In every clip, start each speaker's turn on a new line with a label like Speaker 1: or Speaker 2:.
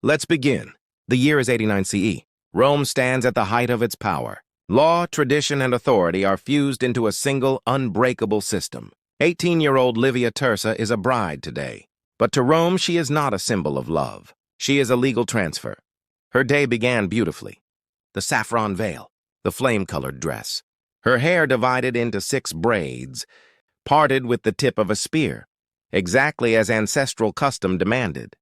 Speaker 1: Let's begin. The year is 89 CE. Rome stands at the height of its power. Law, tradition, and authority are fused into a single, unbreakable system. 18-year-old Livia Tersa is a bride today. But to Rome, she is not a symbol of love. She is a legal transfer. Her day began beautifully. The saffron veil, the flame-colored dress. Her hair divided into 6 braids, parted with the tip of a spear, exactly as ancestral custom demanded.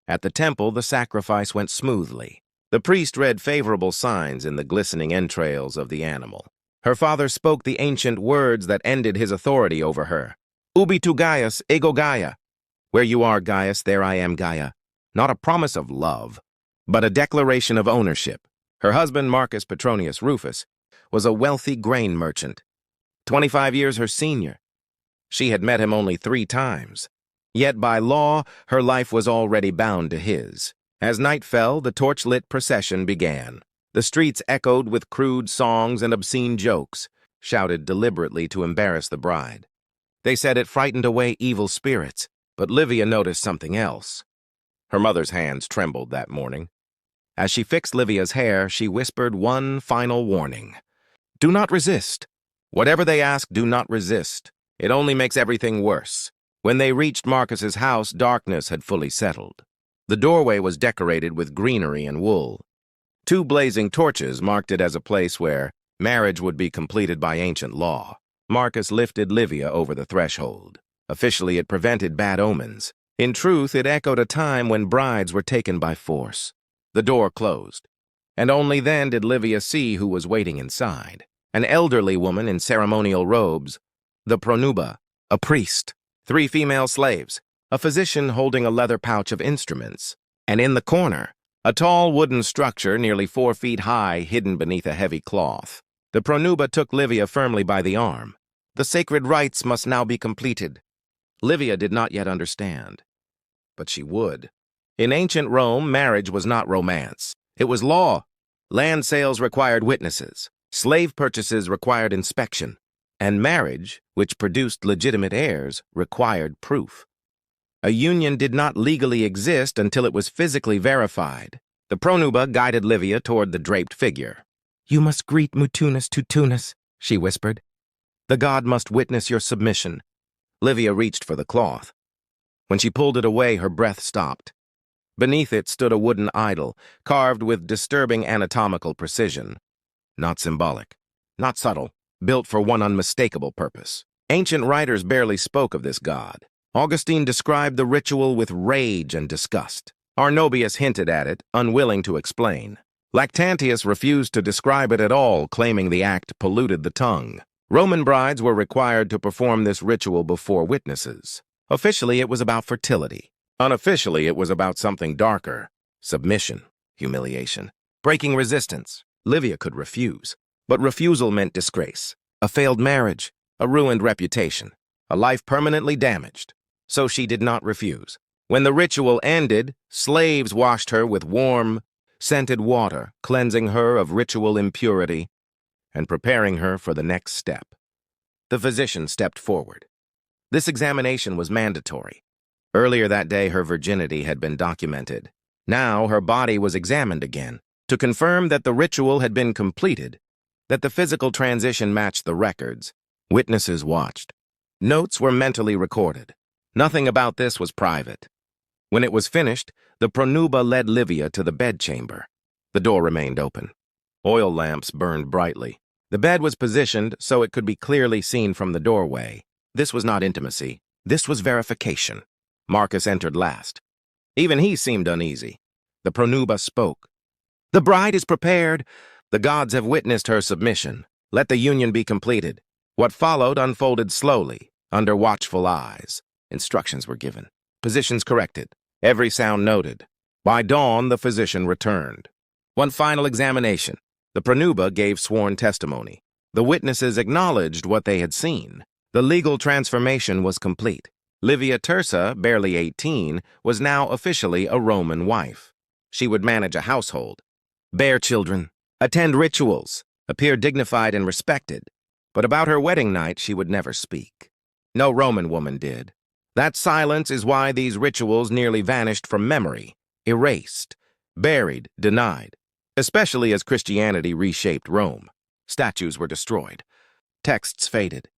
Speaker 1: At the temple, the sacrifice went smoothly. The priest read favorable signs in the glistening entrails of the animal. Her father spoke the ancient words that ended his authority over her. Ubi tu Gaius, ego Gaia. Where you are, Gaius, there I am, Gaia. Not a promise of love, but a declaration of ownership. Her husband, Marcus Petronius Rufus, was a wealthy grain merchant, 25 years her senior. She had met him only 3 times. Yet by law, her life was already bound to his. As night fell, the torch-lit procession began. The streets echoed with crude songs and obscene jokes, shouted deliberately to embarrass the bride. They said it frightened away evil spirits, but Livia noticed something else. Her mother's hands trembled that morning. As she fixed Livia's hair, she whispered one final warning. Do not resist. Whatever they ask, do not resist. It only makes everything worse. When they reached Marcus's house, darkness had fully settled. The doorway was decorated with greenery and wool. 2 blazing torches marked it as a place where marriage would be completed by ancient law. Marcus lifted Livia over the threshold. Officially, it prevented bad omens. In truth, it echoed a time when brides were taken by force. The door closed, and only then did Livia see who was waiting inside. An elderly woman in ceremonial robes, the pronuba, a priest, 3 female slaves, a physician holding a leather pouch of instruments, and in the corner, a tall wooden structure nearly 4 feet high hidden beneath a heavy cloth. The pronuba took Livia firmly by the arm. The sacred rites must now be completed. Livia did not yet understand, but she would. In ancient Rome, marriage was not romance. It was law. Land sales required witnesses. Slave purchases required inspection. And marriage, which produced legitimate heirs, required proof. A union did not legally exist until it was physically verified. The pronuba guided Livia toward the draped figure. You must greet Mutunus Tutunus, she whispered. The god must witness your submission. Livia reached for the cloth. When she pulled it away, her breath stopped. Beneath it stood a wooden idol, carved with disturbing anatomical precision. Not symbolic, not subtle, built for one unmistakable purpose. Ancient writers barely spoke of this god. Augustine described the ritual with rage and disgust. Arnobius hinted at it, unwilling to explain. Lactantius refused to describe it at all, claiming the act polluted the tongue. Roman brides were required to perform this ritual before witnesses. Officially, it was about fertility. Unofficially, it was about something darker. Submission, humiliation, breaking resistance. Livia could refuse. But refusal meant disgrace, a failed marriage, a ruined reputation, a life permanently damaged. So she did not refuse. When the ritual ended, slaves washed her with warm, scented water, cleansing her of ritual impurity and preparing her for the next step. The physician stepped forward. This examination was mandatory. Earlier that day, her virginity had been documented. Now her body was examined again to confirm that the ritual had been completed, that the physical transition matched the records. Witnesses watched. Notes were mentally recorded. Nothing about this was private. When it was finished, the pronuba led Livia to the bedchamber. The door remained open. Oil lamps burned brightly. The bed was positioned so it could be clearly seen from the doorway. This was not intimacy. This was verification. Marcus entered last. Even he seemed uneasy. The pronuba spoke. The bride is prepared. The gods have witnessed her submission. Let the union be completed. What followed unfolded slowly, under watchful eyes. Instructions were given. Positions corrected. Every sound noted. By dawn, the physician returned. One final examination. The pronuba gave sworn testimony. The witnesses acknowledged what they had seen. The legal transformation was complete. Livia Tersa, barely 18, was now officially a Roman wife. She would manage a household, bear children, attend rituals, appear dignified and respected. But about her wedding night, she would never speak. No Roman woman did. That silence is why these rituals nearly vanished from memory. erased, buried, denied, especially as Christianity reshaped Rome. Statues were destroyed, texts faded,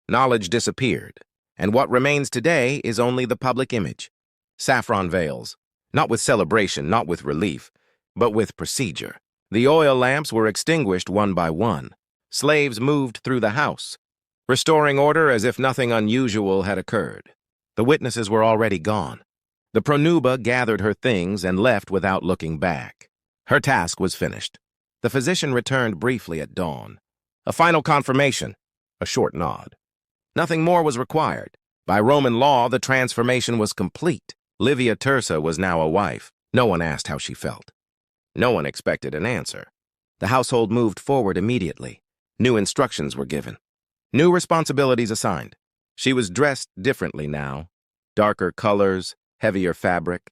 Speaker 1: knowledge disappeared, and what remains today is only the public image. Saffron veils, not with celebration, not with relief, but with procedure. The oil lamps were extinguished one by one. Slaves moved through the house, restoring order as if nothing unusual had occurred. The witnesses were already gone. The pronuba gathered her things and left without looking back. Her task was finished. The physician returned briefly at dawn. A final confirmation, a short nod. Nothing more was required. By Roman law, the transformation was complete. Livia Tersa was now a wife. No one asked how she felt. No one expected an answer. The household moved forward immediately. New instructions were given. New responsibilities assigned. She was dressed differently now. Darker colors, heavier fabric.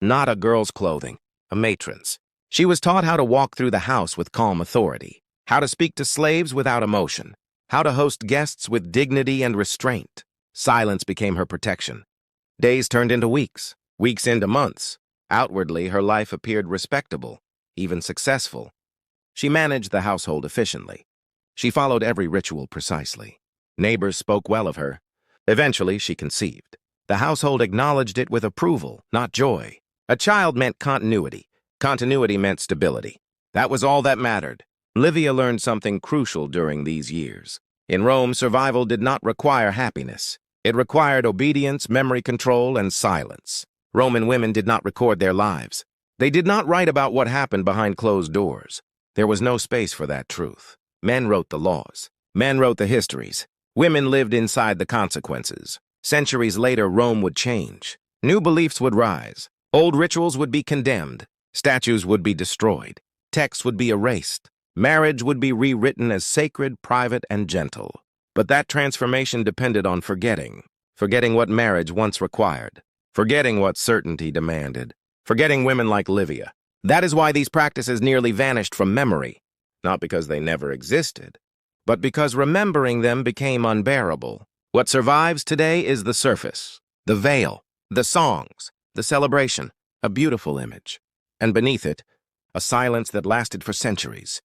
Speaker 1: Not a girl's clothing, a matron's. She was taught how to walk through the house with calm authority, how to speak to slaves without emotion, how to host guests with dignity and restraint. Silence became her protection. Days turned into weeks, weeks into months. Outwardly, her life appeared respectable, even successful. She managed the household efficiently. She followed every ritual precisely. Neighbors spoke well of her. Eventually, she conceived. The household acknowledged it with approval, not joy. A child meant continuity. Continuity meant stability. That was all that mattered. Livia learned something crucial during these years. In Rome, survival did not require happiness. It required obedience, memory control, and silence. Roman women did not record their lives. They did not write about what happened behind closed doors. There was no space for that truth. Men wrote the laws. Men wrote the histories. Women lived inside the consequences. Centuries later, Rome would change. New beliefs would rise. Old rituals would be condemned. Statues would be destroyed. Texts would be erased. Marriage would be rewritten as sacred, private, and gentle. But that transformation depended on forgetting what marriage once required, forgetting what certainty demanded, forgetting women like Livia. That is why these practices nearly vanished from memory, not because they never existed, but because remembering them became unbearable. What survives today is the surface, the veil, the songs, the celebration, a beautiful image. And beneath it, a silence that lasted for centuries.